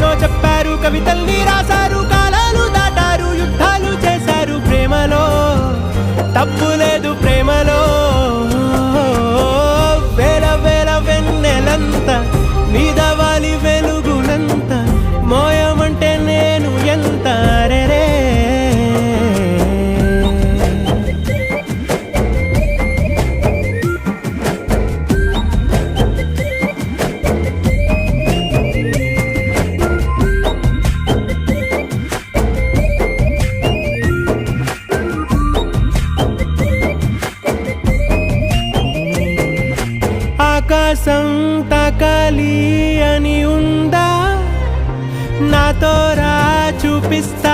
ఎన్నో చెప్పారు, కవితల్ని రాశారు, కాలాలు దాటారు, యుద్ధాలు చేశారు. ప్రేమలో తప్పు లేదు, ప్రేమలో వేల వేల వెన్నెలంత మీద వాలి వెలుగునంత మోయమంటే నేను ఎంత రే. ఆకాశం తాకాలి అని ఉందా, నాతో రా చూపిస్తా